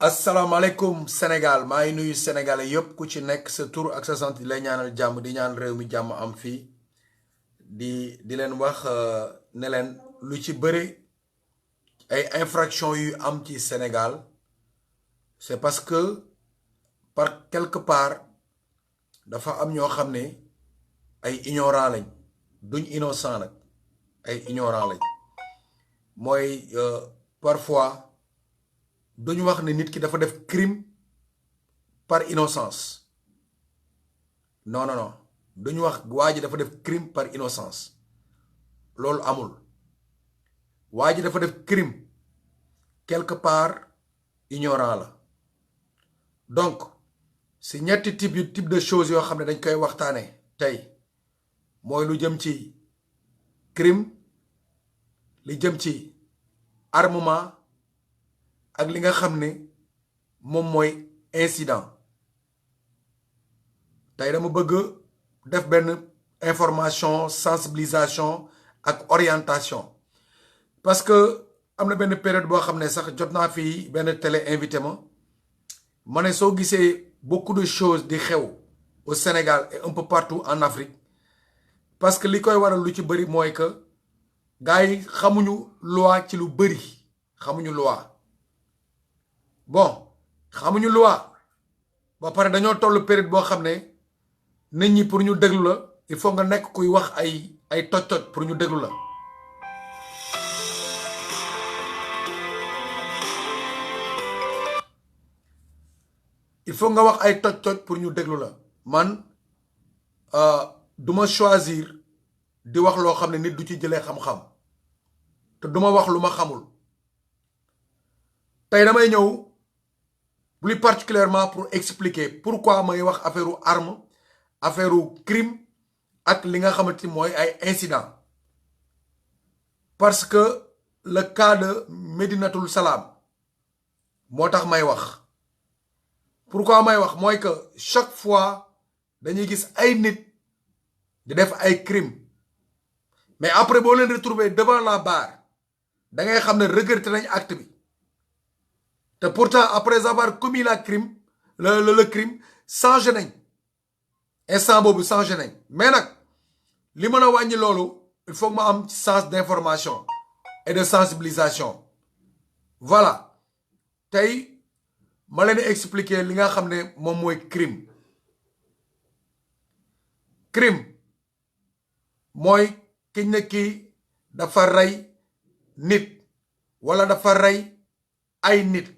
asalaamaaleykum Sénégal maa ngi nuyu sénégalais yëpp ku ci nekk sa tur ak sa sant di lay ñaanal jàmm di ñaan réew mi jàmm am fii di leen wax ne leen lu ci bëri ay infraction yu am ci Sénégal c'est parce que par quelque part dafa am ñoo xam ne ay ignorant lañ duñ innocent nag ay ignorant lañ mooy parfois duñu wax ne nit ki dafa def crime par innocence non non non duñu wax waa ji dafa def crime par innocence loolu amul waa ji dafa def crime quelque part ignorant la donc si ñetti type de choses yoo xam ne dañ koy waxtaane tey mooy lu jëm ci crime li jëm ci armement ak li nga xam ne moom mooy incident tey dama bëgg def benn information sensibilisation ak orientation parce que am na benn période boo xam ne sax jot naa fii benn télé invité ma ne soo gisee beaucoup de choses di xew au Sénégal et un peu partout en Afrique parce que li koy waral lu ci bëri mooy que gars yi xamuñu loi ci lu bëri xamuñu loi bon xamuñu loi ba pare dañoo toll période boo xam ne nit ñi pour ñu déglu la il faut nga nekk kuy wax ay toj-toj pour ñu déglu la il faut nga wax ay toj-toj pour ñu déglu la man duma choisir di wax loo xam ne nit du ci jëlee xam-xam te duma wax lu ma xamul tey damay ñëw plus particulièrement pour expliquer pourquoi may wax affaire arme affaire crime ak li nga xamante ni mooy ay incident parce que le cas de Médinatoul Salam moo tax may wax pourquoi may wax mooy que chaque fois dañuy gis ay nit di def ay crime mais après boo leen retrouver devant la barre da ngay xam ne regretté nañ acte bi te pourtant après avoir commis le crime changé nañ instant boobu changé nañ mais nag li mën a wàññi loolu il faut que ma am sens d'information et de sensibilisation voilà tey ma leen expliquer li nga xam ne moom mooy crime mooy kiñ ne kii dafa rey nit wala dafa rey ay nit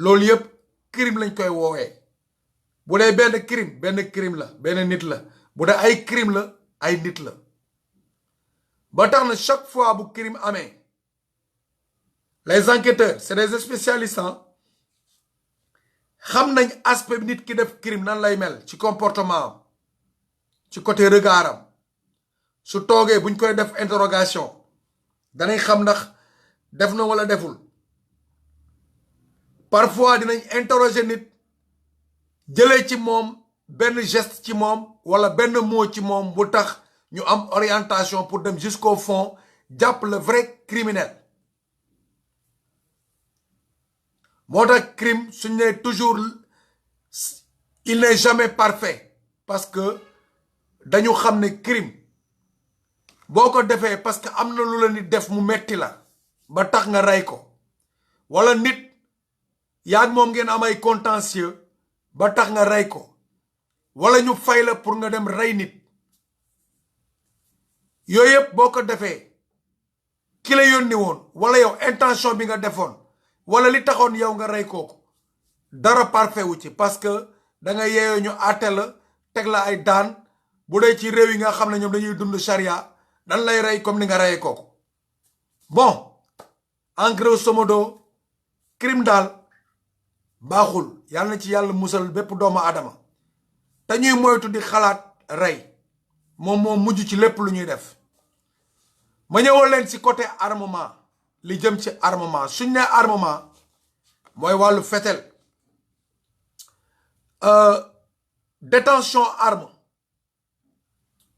loolu yëpp crime lañ koy woowee bu dee benn crime la benn nit la bu dee ay crime la ay nit la ba tax na chaque fois bu crime amee les enquêteurs c'est des spécialistes xam nañ aspect bi nit ki def crime nan lay mel ci comportement am ci côté regard am su toogee buñ koy def interrogation danañ xam ndax def na wala deful parfois dinañ interroger nit jëlee ci moom benn geste ci moom wala benn mot ci moom bu tax ñu am orientation pour dem jusqu'au fond jàpp le vrai criminel moo tax crime suñ ne toujours il n'est jamais parfait parce que dañu xam ne crime boo ko defee parce que am na lu la nit def mu metti la ba tax nga rey ko wala nit yaag moom ngeen am ay contentieux ba tax nga rey ko wala ñu fay la pour nga dem rey nit yooyu yëpp boo ko defee ki la yónni woon wala yow intention bi nga defoon wala li taxoon yow nga rey kooku dara parfait wu ci parce que da nga yeeyoo ñu àtte la teg la ay daan bu dee ci réew yi nga xam ne ñoom dañuy dund charia dan lay rey comme ni nga reyee kooku bon en grosso modo crime daal baaxul yàlla na ci yàlla musal bépp doomu aadama te ñuy moytu di xalaat rey moom mujj ci lépp lu ñuy def ma ñëwal leen ci côté armement li jëm ci armement suñ ne armement mooy wàllu fetel détention arme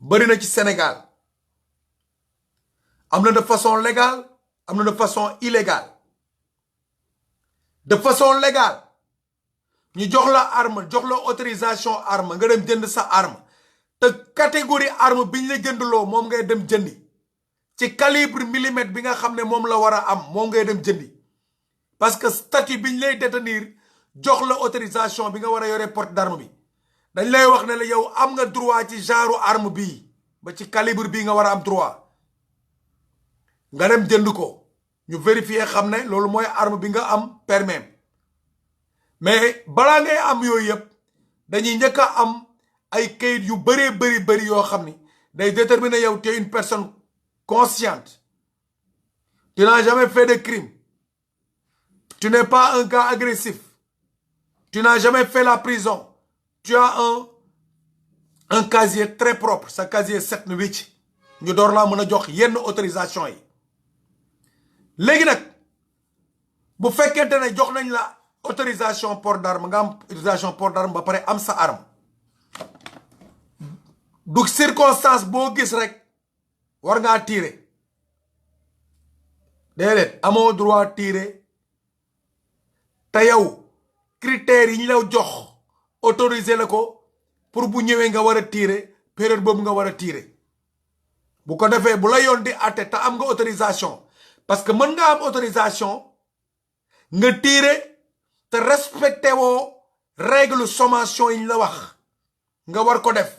bëri na ci Sénégal am na de façon légale am na de façon illégale de façon légale ñu jox la arme jox la autorisation arme nga dem jënd sa arme te catégorie arme biñ la jëndloo moom ngay dem jëndi ci calibre millimètre bi nga xam ne moom la war a am moom ngay dem jëndi parce que statut biñ lay détenir jox la autorisation bi nga war a yore porte d'arme bi dañ lay wax ne la yow am nga droit ci genre arme bii ba ci calibre bii nga war a am droit nga dem jënd ko ñu vérifier xam ne loolu mooy arme bi nga am permis mais balaa ngay am yooyu yëpp dañuy njëkk a am ay kayit yu bëree bëri yoo xam ni day déterminer yow tu es une personne consciente tu n'as jamais fait de crime tu n'es pas un gars agressif tu n'as jamais fait la prison tu as un casier très propre sa casier set na wicc ñu door laa mën a jox yenn autorisation yi léegi nag bu fekkente ne jox nañ la autorisation port d'arme nga am autorisation port d'arme ba pare am sa arme du circonstance boo gis rek war ngaa tirer déedéet amoo droit tirer te yow critères yi ñu la jox autoriser la ko pour bu ñëwee nga war a tirer période boobu nga war a tirer bu ko defee bu la yoon di àtte te am nga autorisation parce que mën nga am autorisation nga tirer te respecté woo règle sommation yi ñu la wax nga war ko def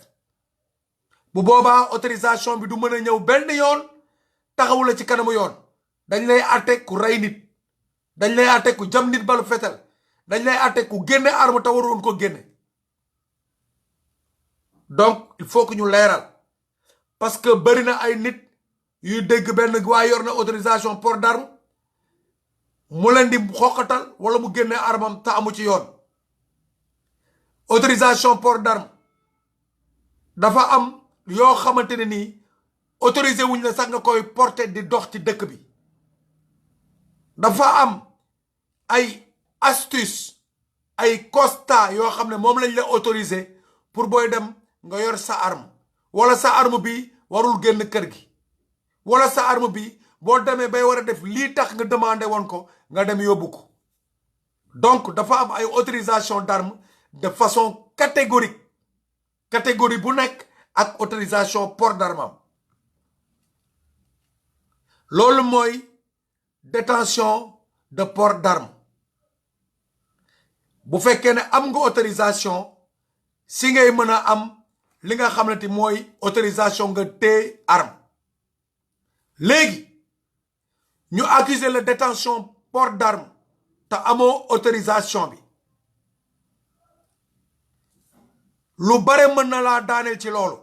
bu boobaa autorisation bi du mën a ñëw benn yoon taxawu la ci kanamu yoon dañ lay àtte ku rey nit dañ lay àtte ku jam nit balu fetal dañ lay àtte ku génne arme te waroon ko génne donc il faut que ñu leeral parce que bëri na ay nit yuy dégg benn waa yor na autorisation port d'arme mu leen di xoqatal wala mu génne armam te amu ci yoon autorisation port d'arme dafa am yoo xamante ne nii autorisé wuñ la sax nga koy porter di dox ci dëkk bi dafa am ay astuce ay constat yoo xam ne moom lañ la autorisé pour booy dem nga yor sa arme wala sa arme bi warul génn kër gi wala sa arme bi boo demee bay war a def lii tax nga demandé woon ko nga dem yóbbu ko donc dafa am ay autorisation d'arme de façon catégorique catégorie bu nekk ak autorisation port d'arme am loolu mooy détention de port d'arme bu fekkee ne am nga autorisation si ngay mën a am li nga xamante mooy autorisation nga téye arme léegi ñu accuser la détention port d'arme te amoo autorisation bi lu bare mën na laa daaneel ci loolu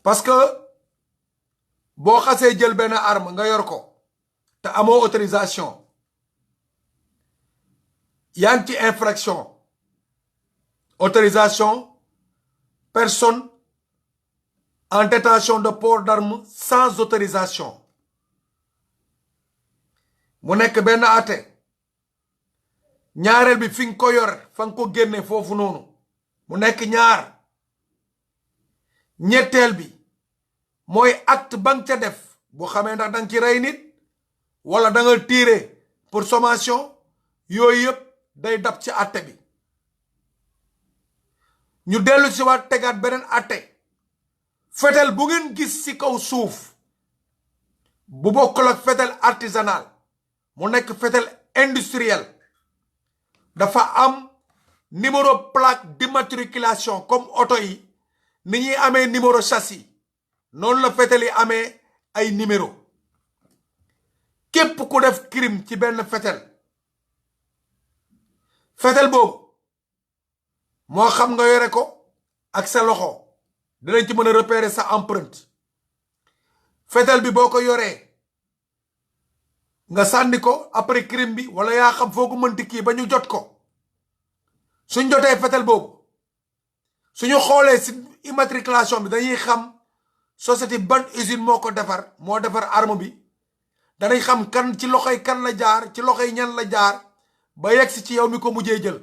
parce que boo xasee jël benn arme nga yor ko te amoo autorisation yaa ngi ci infraction autorisation personne en détention de port d'arme sans autorisation mu nekk benn àtte ñaareel bi fi nga ko yor fa nga ko génne foofu noonu mu nekk ñaar ñetteel bi mooy acte ba nga ca def bu xamee ndax danga ci rey nit wala da nga tirer pour sommation yooyu yëpp day dab ci àtte bi ñu dellu si waat tegaat beneen àtte fetel bu ngeen gis ci kaw suuf bu bokkul ak fetel artisanal mu nekk fetel industriel dafa am numéro plaque d'immatriculation comme oto yi ni ñuy amee numéro châssis noonu la fetel yi amee ay numéro képp ku def crime ci benn fetel boobu moo xam nga yore ko ak sa loxo dinañ ci mën a repérer sa empreinte fetel bi boo ko yoree nga sànni ko après crime bi wala yaa xam foo ko mënti kii ba ñu jot ko suñ jotee fetel boobu suñu xoolee si immatriculation bi dañuy xam société ban usine moo ko defar moo defar arme bi danañ xam kan ci loxoy kan la jaar ci loxoy ñan la jaar ba yegsi ci yow mi ko mujjee jël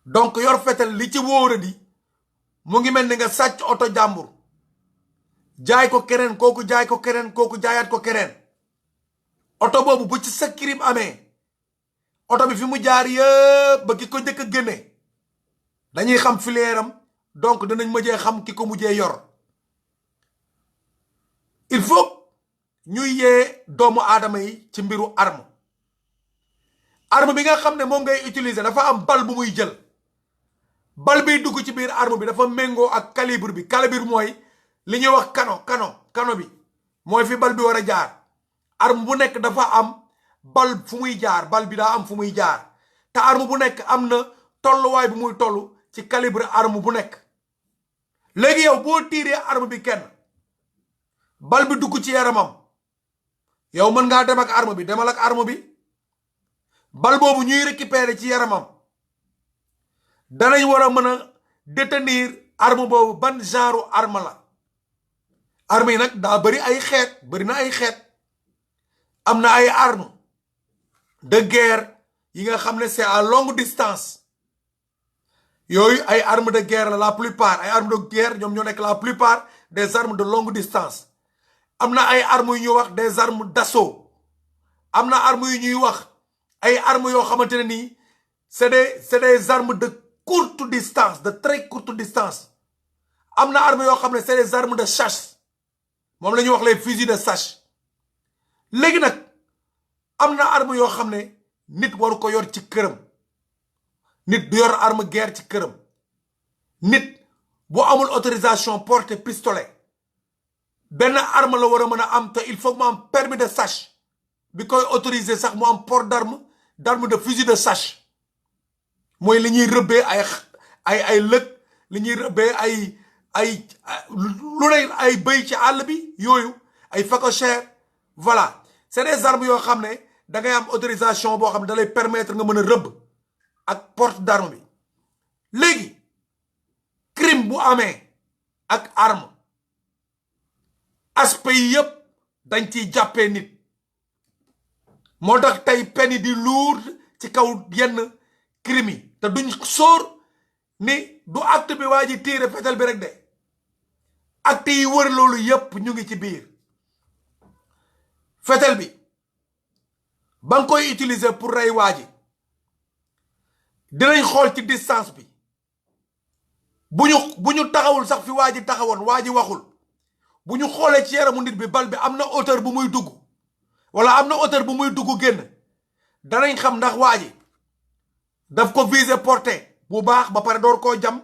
donc yor fetel li ci wóoradi mu ngi mel ni nga sàcc oto jàmbur jaay ko keneen kooku jaay ko keneen kooku jaayaat ko keneen oto boobu bu ci sa crime amee oto bi fi mu jaar yëpp ba ki ko njëkk a génne dañuy xam filière am donc dinañ mujjee xam ki ko mujjee yor il faut ñuy yee doomu aadama yi ci mbiru arme bi nga xam ne moom ngay utiliser dafa am bal bu muy jël bal biy dugg ci biir arme bi dafa méngoo ak calibre bi mooy li ñuy wax kano bi mooy fi bal bi war a jaar arme bu nekk dafa am bal fu muy jaar bal bi daa am fu muy jaar te arme bu nekk am na tolluwaay bu muy toll ci calibre arme bu nekk léegi yow boo tiiree arme bi kenn bal bi dugg ci yaramam yow mën ngaa dem ak arme bi demal ak arme bi bal boobu ñuy récupérer ci yaramam danañ war a mën a détenir arme boobu ban genre arme la arme yi nag daa bëri na ay xeet am na ay arme de guerre yi nga xam ne c'est à longue distance yooyu ay arme de guerre la plupart ay arme de guerre ñoom ñoo nekk la plupart des armes de longue distance am na ay armes yu ñuy wax des armes d'assaut am na armes yu ñuy wax ay armes yoo xamante ne nii c'est des armes de courte distance de très courte distance am na armes yoo xam ne c'est des armes de chasse moom la ñuy wax les fusils de chasse léegi nag am na arme yoo xam ne nit waru ko yor ci këram nit du yor arme guerre ci këram nit bu amul autorisation porter pistolet benn arme la war a mën a am te il faut mu am permis de chasse bi koy autoriser sax mu am port d'arme de fusil de chasse mooy li ñuy rëbbee ay lëg li ñuy rëbbee lu ne ay bëy ci àll bi yooyu ay phacochère voilà c'est des armes yoo xam ne da ngay am autorisation boo xam ne da lay permettre nga mën a rëbb ak porte d'arme bi léegi crime bu amee ak arme aspect yi yëpp dañ ciy jàppee nit moo tax tey peine yi di lourd ci kaw yenn crime yi te duñ sóor ni du acte bi waa ji tiire fetal bi rek de acte yi wër loolu yëpp ñu ngi ci biir fetal bi ba nga koy utiliser pour rey waa ji dinañ xool ci distance bi bu ñu taxawul sax fi waa ji taxawoon waa ji waxul bu ñu xoolee ci yaramu nit bi bal bi am na hauteur bu muy dugg wala am na hauteur bu muy dugg génn danañ xam ndax waa ji daf ko viser porté bu baax ba pare door koo jam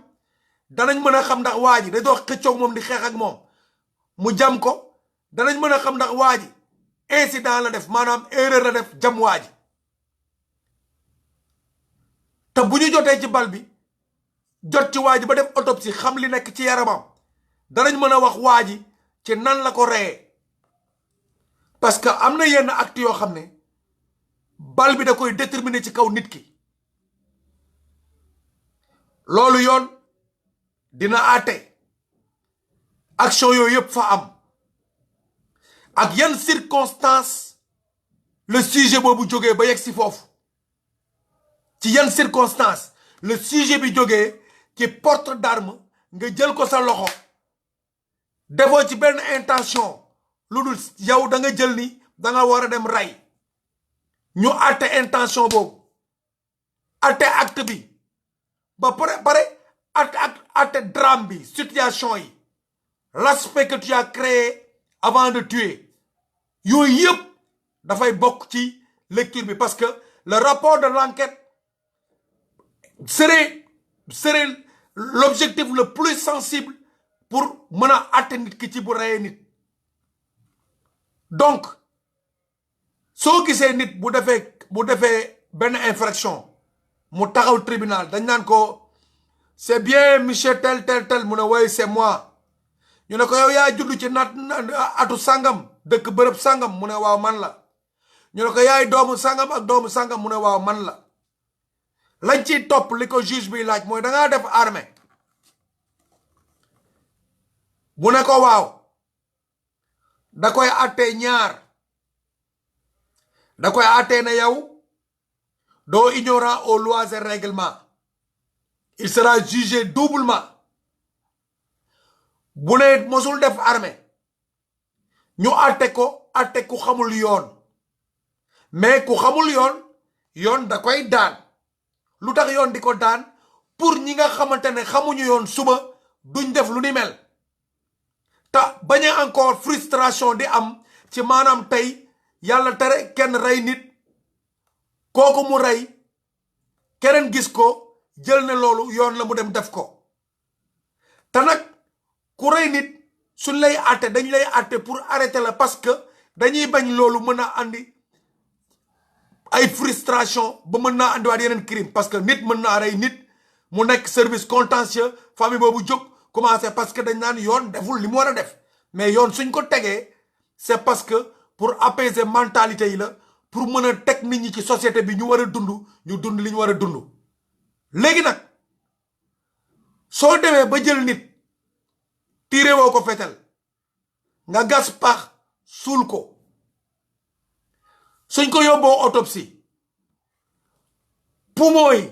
danañ mën a xam ndax waa ji da doon xëccoog moom di xeex ak moom mu jam ko danañ mën a xam ndax waa ji incident la def maanaam erreur la def jam waa ji te bu ñu jotee ci bal bi jot ci waa ji ba def autopsie xam li nekk ci yaramam danañ mën a wax waa ji ci nan la ko reyee parce que am na yenn acte yoo xam ne bal bi da koy déterminer ci kaw nit ki loolu yoon dina àtte action yooyu yëpp fa am ak yan circonstance le sujet boobu jógee ba yegg si foofu ci yan circonstance le sujet bi jógee ci porte d'arme nga jël ko sa loxo defoo ci benn intention lu dul yow da nga jël ni da nga war a dem rey ñu àtte intention boobu àtte acte bi ba pare àtte drame bi situation yi l'aspect que tu as créé avant de tuer yooyu yëpp dafay bokk ci lecture bi parce que le rapport de l'enquête serait l'objectif le plus sensible pour mën a àtte nit ki ci bu reyee nit donc soo gisee nit bu defee benn infraction mu taxaw tribunal dañ naan ko c'est bien monsieur tel mu ne woy c'est moi ñu ne ko yow yaa judd ci atu sangam dëkk bërëb sangam mu ne waaw man la ñu ne ko yaay doomu sangam ak doomu sangam mu ne waaw man la lañ ciy topp li ko juge bi laaj mooy dangaa def armée bu ne ko waaw da koy àttee ñaar da koy àttee ne yow doo ignorant aux lois et règlements il sera jugé doublement bu ne mosul def armée ñu àtte ko àtte ku xamul yoon mais ku xamul yoon da koy daan lu tax yoon di ko daan pour ñi nga xamante ne xamuñu yoon suba duñ def lu ni mel te bañ a encore frustration di am ci maanaam tey yàlla tere kenn rey nit kooku mu rey keneen gis ko jël ne loolu yoon la mu dem def ko te nag ku rey nit suñ lay àtte dañ lay àtte pour arrêter la parce que dañuy bañ loolu mën a andi ay frustration ba mën naa andiwaat yeneen crime parce que nit mën naa rey nit mu nekk service contentieux famille boobu jóg commencé parce que dañ naan yoon deful li mu war a def mais yoon suñ ko tegee c'est parce que pour apaiser mentalité yi la pour mën a teg nit ñi ci société bi ñu war a dund ñu dund li ñu war a dund léegi nag soo demee ba jël nit tiire woo ko fetel nga gas pax suul ko suñ ko yóbboo autopsie poumon yi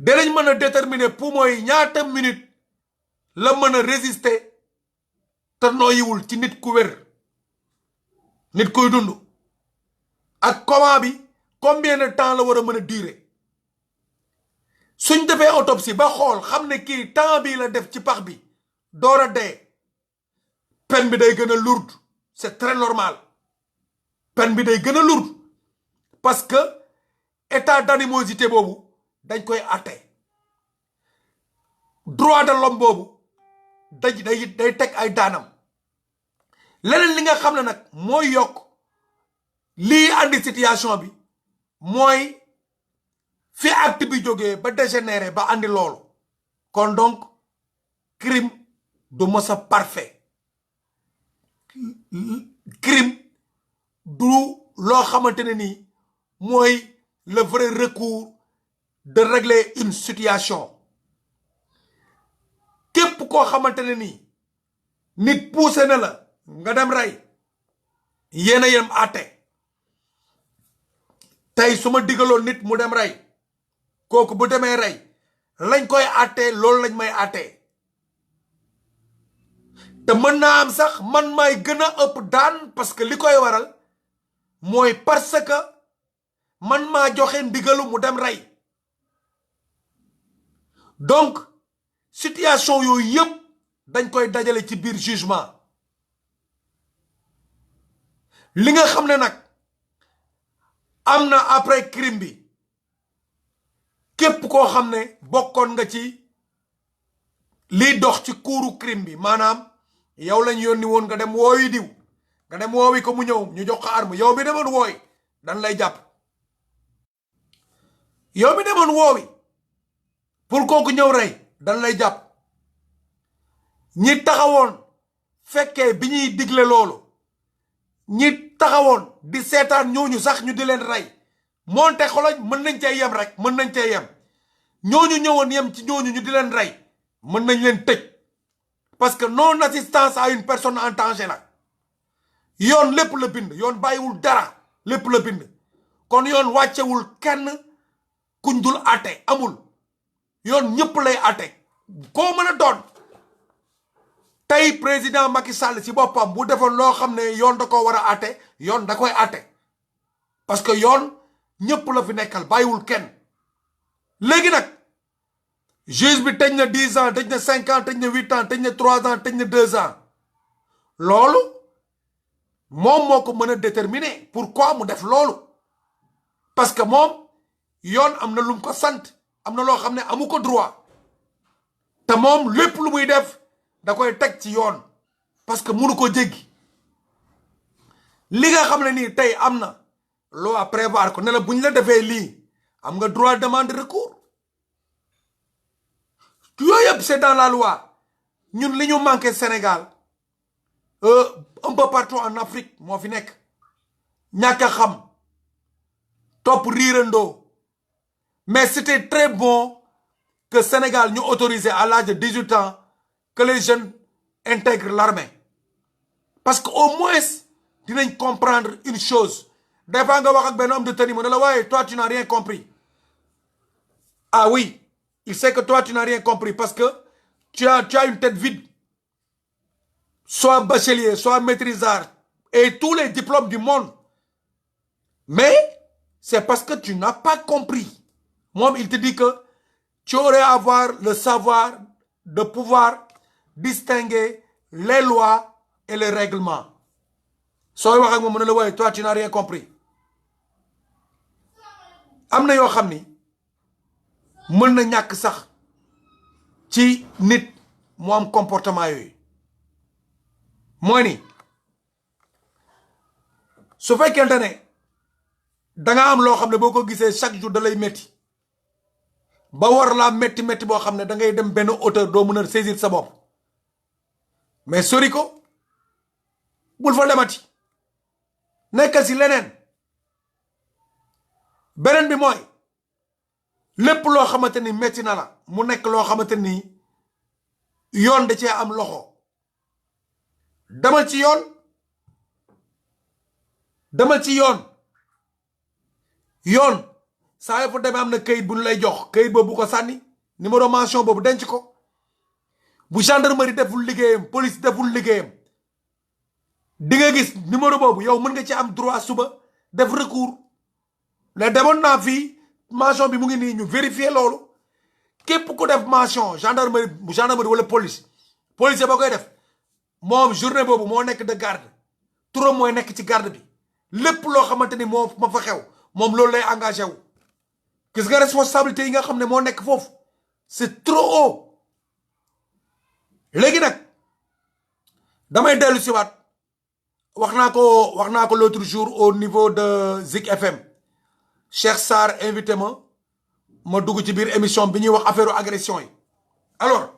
danañ mën a déterminer poumon yi ñaata minute la mën a résister te nooyiwul ci nit ku wér nit koy dund ak coma bi combien de temps la war a mën a durer suñ defee autopsie ba xool xam ne kii temps bii la def ci pax bi door a dee peine bi day gën a lourde c'est très normal peine bi day gën a lourde parce que état d'animosité boobu dañ koy àtte droit de l'homme boobu day teg ay daanam leneen li nga xam ne nag mooy yokk lii andi situation bi mooy fi acte bi jógee ba dégénéré ba andi loolu kon donc crime du mës a parfait crime du loo xamante ne nii mooy le vrai recours de régler une situation képp koo xamante ne nii nit poussé na la nga dem rey yéen a yem àtte tey su ma digaloon nit mu dem rey kooku bu demee rey lañ koy àttee loolu lañ may àttee te mën naa am sax man maay gën a ëpp daan parce que li koy waral mooy parce que man maa joxe ndigalu mu dem rey donc situation yooyu yëpp dañ koy dajale ci biir jugement li nga xam ne nag am na après crime bi képp koo xam ne bokkoon nga ci liy dox ci kuuru crime bi maanaam yow lañ yónni woon nga dem woowi diw nga dem woowi ko mu ñëw ñu jox ko arme yow bi demoon woowi dan lay jàpp yow bi demoon woowi pour kooku ñëw rey dan lay jàpp ñi taxawoon fekkee bi ñuy digle loolu ñi taxawoon di seetaan ñooñu sax ñu di leen rey moonte xoloñ mën nañ cee yem rek mën nañ cee yem ñooñu ñëwoon yem ci ñooñu ñu di leen rey mën nañ leen tëj parce que non assistance à une personne en danger la yoon lépp la bind yoon bàyyiwul dara lépp la bind kon yoon wàccewul kenn kuñ dul àtte amul yoon ñëpp lay àtte koo mën a doon tey président Macky Sall ci boppam bu defoon loo xam ne yoon da ko war a àtte yoon da koy àtte parce que yoon ñëpp la fi nekkal bàyyiwul kenn léegi nag juge bi tëj na 10 ans tëj na 5 ans tëj na 8 ans tëj na 3 ans tëj na 2 ans loolu moom moo ko mën a déterminer pourquoi mu def loolu parce que moom yoon am na lu mu ko sant am na loo xam ne amu ko droit te moom lépp lu muy def da koy teg ci yoon parce que mënu ko jéggi li nga xam ne nii tey am na loi prévoir ko ne la bu ñu la defee lii am nga droit demande recours yooyu yëpp c'est dans la loi ñun li ñu manqué Sénégal un peu partout en Afrique moo fi nekk ñàkk a xam topp riirandoo mais c'était très bon que Sénégal ñu autorisé à l'âge de 18 ans que les jeunes intègrent l'armée parce que au moins dinañ comprendre une chose des fois nga wax ak benn homme de tenue mu ne la waaye toi tu n'as rien compris ah oui il sait que toi tu n'as rien compris parce que tu as une tête vide soit bachelier soit maîtrisard et tous les diplômes du monde Mais c'est parce que tu n'as pas compris. Moi, il te dit que tu aurais à avoir le savoir de pouvoir distinguer les lois et les règlements. Toi, tu n'as rien compris. Amna yo xamni mën na ñak sax ci nit mo am comportement yoy. Moy ni su fekkente ne da nga am lo xamne boko gisé chaque jour da lay metti ba war la metti bo xamne da ngay dem ben hauteur do mëna saisir sa bop. Mais sori ko bul fa demati nekkal ci leneen benen bi moy lepp lo xamanteni metti na la mu nek lo xamanteni yoon da ci am loxo demal ci yoon yoon saa yoo fa demee am na kayit bu ñu lay jox kayit boobu bu ko sànni numéro mention boobu denc ko bu gendarmerie deful liggéeyam police deful liggéeyam di nga gis numéro boobu yow mën nga ci am droit suba def recours ne demoon naa fii mention bi mu ngi nii ñu vérifier loolu képp ku def mention gendarmerie wala police policier ba koy def moom journée boobu moo nekk de garde turam mooy nekk ci garde bi lépp loo xamante ni moo ma fa xew moom loolu lay engagé wu. gis nga responsabilité yi nga xam ne moo nekk foofu c'est trop haut. léegi nag damay dellu si waat wax naa ko l'autre jour au niveau de Zik FM Cheikh Sarr invité ma dugg ci biir émission bi ñuy wax affaire agression yi. alors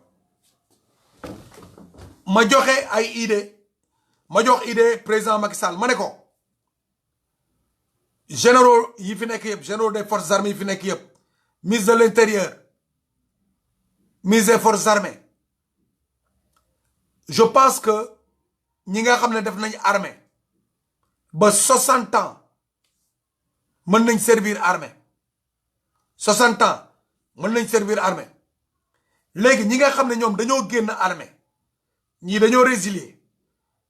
ma joxe ay idée président Macky Sall ma ne ko généraux yi fi nekk yëpp généraux des forces armées yi fi nekk yëpp ministre de l'intérieur ministre des forces armées je pense que ñi nga xam ne def nañ armée ba 60 ans mën nañ servir armée 60 ans mën nañ servir armée léegi ñi nga xam ne ñoom dañoo génn armée ñii dañoo résilier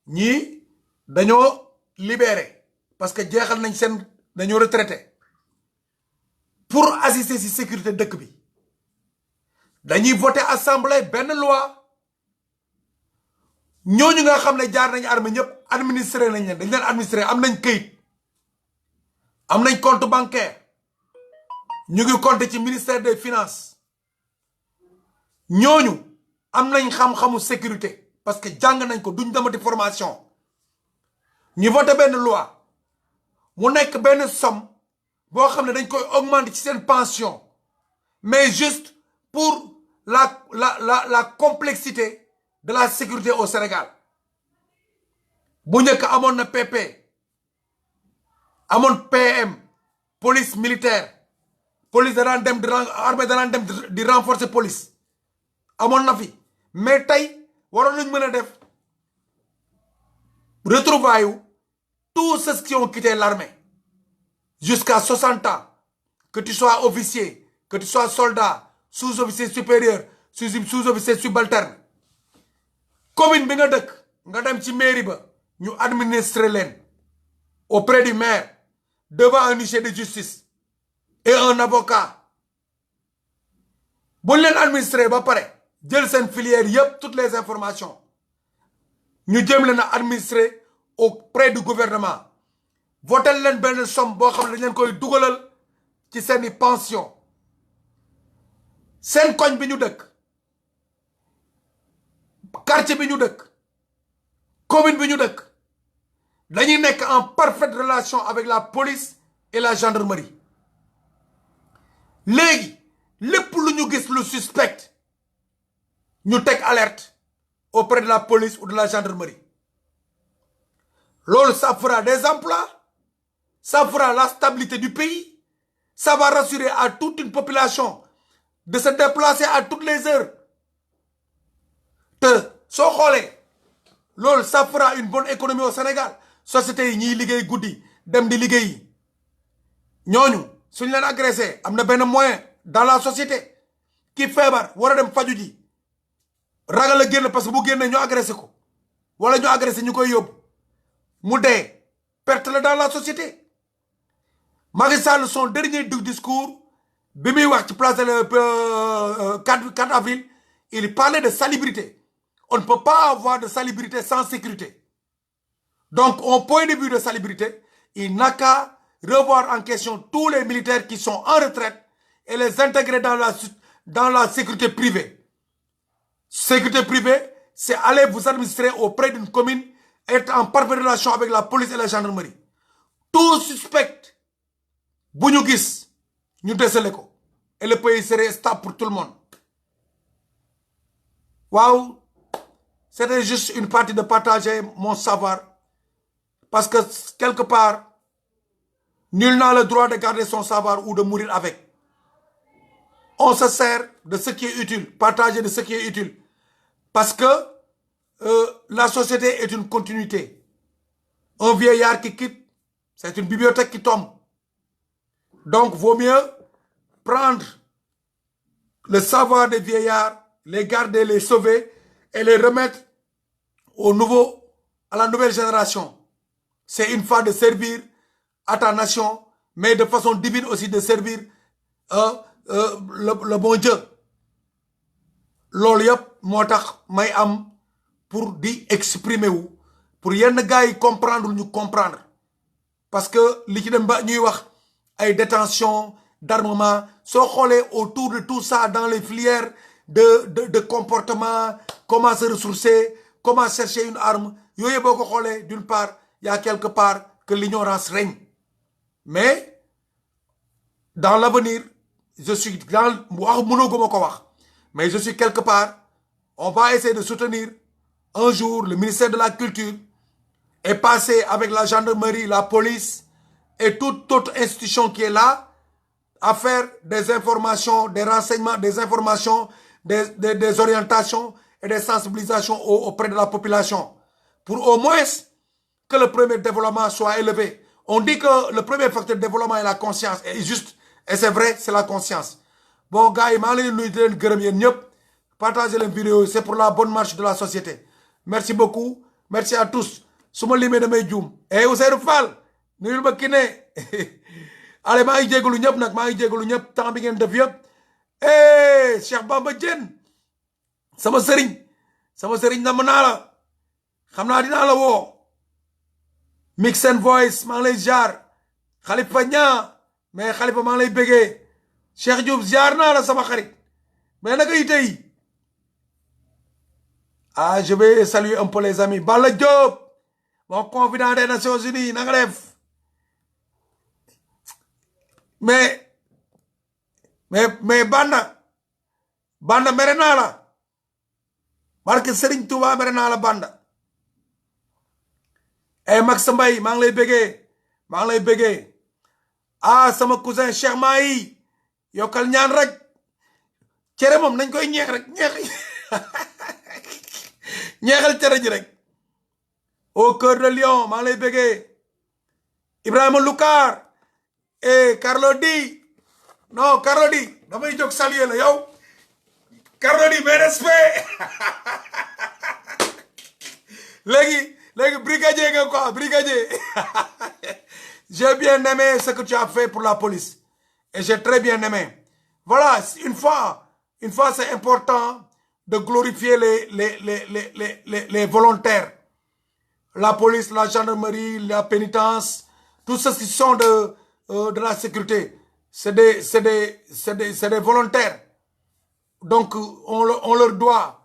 ñii dañoo libéré parce que jeexal nañ seen dañoo retraité pour assister ci sécurité dëkk bi dañuy voter assemblée benn loi ñooñu nga xam ne jaar nañ armée ñëpp administré nañ leen dañ leen administré am nañ këyit am nañ compte bancaire ñu ngi compter ci ministère des finances ñooñu am nañ xam-xamu sécurité parce que jàng nañ ko duñ demati formation ñu voté benn loi mu nekk benn somme boo xam ne dañ koy augmenter ci seen pension mais juste pour la complexité de la sécurité au Sénégal bu njëkk amoon na PP amoon PM police militaire police danaan dem di armée danaan dem di renforcer police amoon na fi mais tey waroon nañ mën a def retrouvailles tous ceux qui ont quitté l'armée jusqu'à 60 ans que tu sois officier que tu sois soldat sous-officier supérieur sous-officier subalterne commune bi nga dëkk nga dem ci mairie ba ñu administrer leen auprès du maire devant un huissier de justice et un avocat buñ leen administrer ba pare jël seen filière yépp toutes les informations ñu jëm leen a administrer auprès du gouvernement votel leen benn somme boo xam ne dañ leen koy dugalal ci seeni pension seen koñ bi ñu dëkk quartier bi ñu dëkk commune bi ñu dëkk dañuy nekk en parfaite relation avec la police et la gendarmerie léegi lépp lu ñu gis lu suspect ñu teg alerte auprès de la police ou de la gendarmerie loolu ça fera des emplois ça fera la stabilité du pays ça va rassurer à toute une population de se déplacer à toutes les heures te soo xoolee loolu ça fera une bonne économie au Sénégal société yi ñiy liggéey guddi dem di liggéey ñooñu suñ leen agressé am na benn moyen dans la société ki feebar war a dem faju ji ragal a génn parce que bu génnee ñu agressé ko wala ñu agressé ñu koy yóbbu mu dee perte la dans la société Macky Sall son dernier discours bi muy wax ci place de 4 avril il parlait de salubrité. On ne peut pas avoir de salubrité sans sécurité. Donc, au point de vue de salubrité, il n'a qu'à revoir en question tous les militaires qui sont en retraite et les intégrer dans la sécurité privée. Sécurité privée, c'est aller vous administrer auprès d'une commune, être en parfaite relation avec la police et la gendarmerie. Tout suspect, nous gis, nous décelons ko. Et le pays serait stable pour tout le monde. Waouh! C'était juste une partie de partager mon savoir. Parce que quelque part, nul n'a le droit de garder son savoir ou de mourir avec. On se sert de ce qui est utile, partager de ce qui est utile. Parce que la société est une continuité. Un vieillard qui quitte, c'est une bibliothèque qui tombe. Donc, vaut mieux prendre le savoir des vieillards, les garder, les sauver et les remettre à la nouvelle génération. C'est une fois de servir à ta nation, mais de façon divine aussi de servir le bon Dieu. Loolu yëpp moo tax may am pour di exprimer wu pour yenn gars yi comprendre ñu comprendre parce que li ci dem ba ñuy wax ay détention d'armement soo xoolee autour de tout ça dans les filières de comportement, comment se ressourcer, comment chercher une arme yooyu boo ko xoolee d'une part il y a quelque part que l'ignorance règne. Mais dans l'avenir, je suis dans mais je suis quelque part, on va essayer de soutenir un jour le ministère de la Culture et passer avec la gendarmerie, la police et toute autre institution qui est là à faire des informations, des renseignements, des informations, des orientations et des sensibilisations auprès de la population pour au moins que le premier développement soit élevé. On dit que le premier facteur de développement est la conscience. Et juste, et c'est vrai, c'est la conscience. Bon, gars, partagez la vidéo, c'est pour la bonne marche de la société. Merci beaucoup. Merci à tous. Souma limé de Medjoum. Eh, Ousseynou Fall, nuyul ba kiné. Allez, maa ngi jégalu ñëpp nag, maa ngi jégalu ñëpp temps bi ngeen def yëpp. Eh, Cheikh Bamba Diène. Sama sëriñ nam naa la. Xam naa dinaa la woo. Mix and Voice maa ngi lay jaar Khalifa Niang mais Khalifa maa ngi lay bégee Cheikh Diouf jaar naa la sama xarit mais naka yi tey je vais saluer un peu les amis Balla Diop mon confident des Nations Unies na nga def mais Banda mere naa la barke Serigne Touba mere naa la Banda Max Mbaye maa ngi lay bégee sama cousin Cheikh Mahi yokkal ñaan rek cere moom nañ koy ñeex rek ñeexal cere ji rek au cœur de Lion maa ngi lay bégee Ibrahima Lucar Carlo Di non Carlo Di damay jóg saluer la yow Carlo Di mes respect léegi brigadier nga quoi, brigadier. J'ai bien aimé ce que tu as fait pour la police. Et j'ai très bien aimé. Voilà, une fois c'est important de glorifier les volontaires. La police, la gendarmerie, la pénitence, tous ceux qui sont de la sécurité. C'est des volontaires. Donc, on leur doit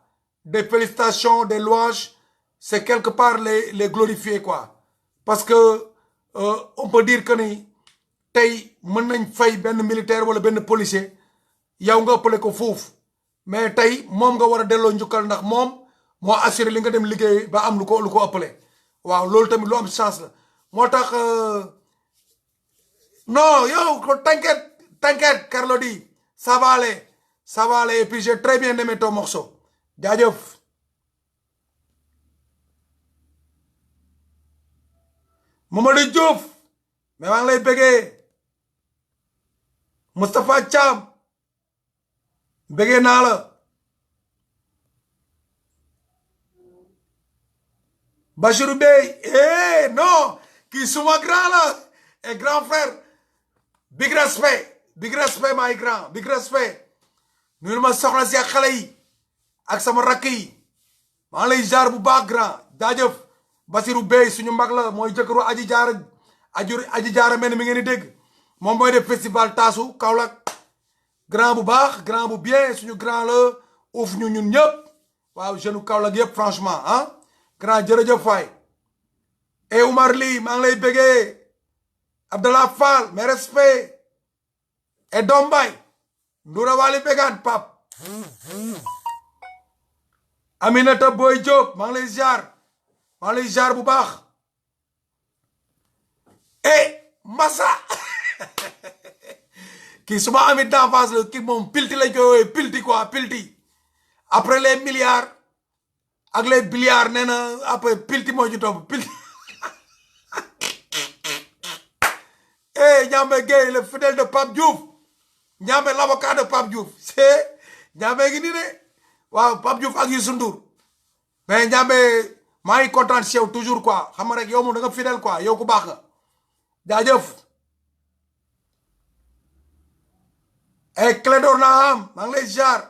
des félicitations, des louanges. C'est quelque part les glorifier, quoi. Parce que, on peut dire que ni, tay, mën nañ fay ben militaire wala ben policier, yaw nga ëppale ko fouf. Mais tay, mom nga wara delo ñukal ndax mom mo assurer li nga dem liggéey ba am lu ko ëppale. Waaw, loolu tamit lu am chance la. Motax non, yo, t'inquiète, Carlo Di. Ça va aller. Et puis j'ai très bien aimé ton morceau. Jaajëf. Mamadou Diouf mais maa ngi lay bégee Moustapha Thiam bégee naa la Bachirou Bey non kii suma grand la et grand frère big respect my grand big respect nuyul ma soxna si ak xale yi ak sama rakk yi maa lay jaar bu baax grand jaajëf Basirou Bey suñu mag la mooy jëkkëru aji jaara mel ni mi ngeen di dégg moom mooy def festival taasu Kaolack grand bu baax grand bu bien suñu grand la uuf ñu ñun ñëpp waaw jeune Kaolack yëpp franchement ah grand jërëjëf waay et Oumar Ly maa ngi lay bégee Abdallah Fall mes respects et Dombay Ndoura Wali bégaan pap Aminata Boy Diop maa ngi lay ziar bu baax et Massa kii suma ami d'enfance la kii moom pilti lañ koy woowee pilti quoi pilti après les milliards ak les billiards nee na après pilti moo ci topp pilti eh Ndiambé Gueye le fidèle de Pape Diouf Ndiambé l'avocat de Pape Diouf c'est Ndiambé gi nii de waaw Pape Diouf ak Youssou Ndour mais Ndiambé maa ngi kontaan si yow toujours quoi xam nga rek yow moom da nga fidèle quoi yow ku baax nga jaajëf et Clédor Naham maa ngi lay ziar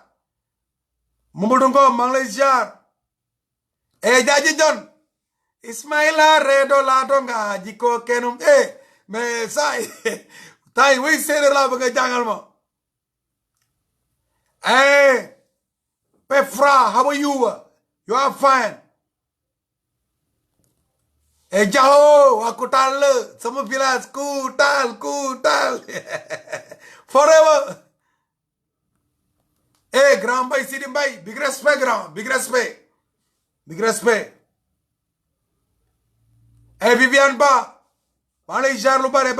Mamadou Ngom maa ngi lay ziar et Jaaji Jon Ismaïla Redo la donga jiko kenum mais ça tay way séeréer laa bëgg a jàngal ma Pefra how are you are fine Jaho waa Koutal la sama village Koutal forever grand Mbaye Sidi Mbaye big respect grand big respect Viviane Ba maa lay jaar lu bare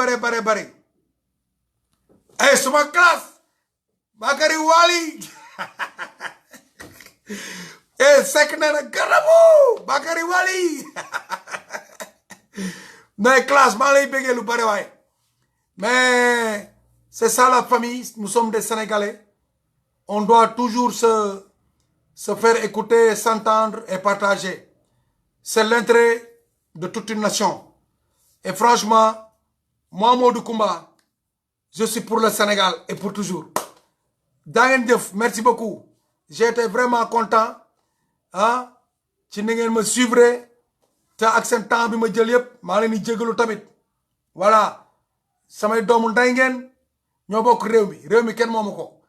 suma classe Bakary Wali Seck na na garabu Bakary Wali mais classe maa lay béggee lu bare waaye mais c'est ça la famille nous sommes des Sénégalais on doit toujours se faire écouter s'entendre et partager c'est l'intérêt de toute une nation et franchement moi Modou Coumba je suis pour le Sénégal et pour toujours daa ngeen jëf merci beaucoup j'ai été vraiment content ah ci ni ngeen ma suivre te ak seen temps bi ma jël yëpp maa leen di jégalu tamit voilà samay doomu nday ngeen ñoo bokk réew mi kenn moomu ko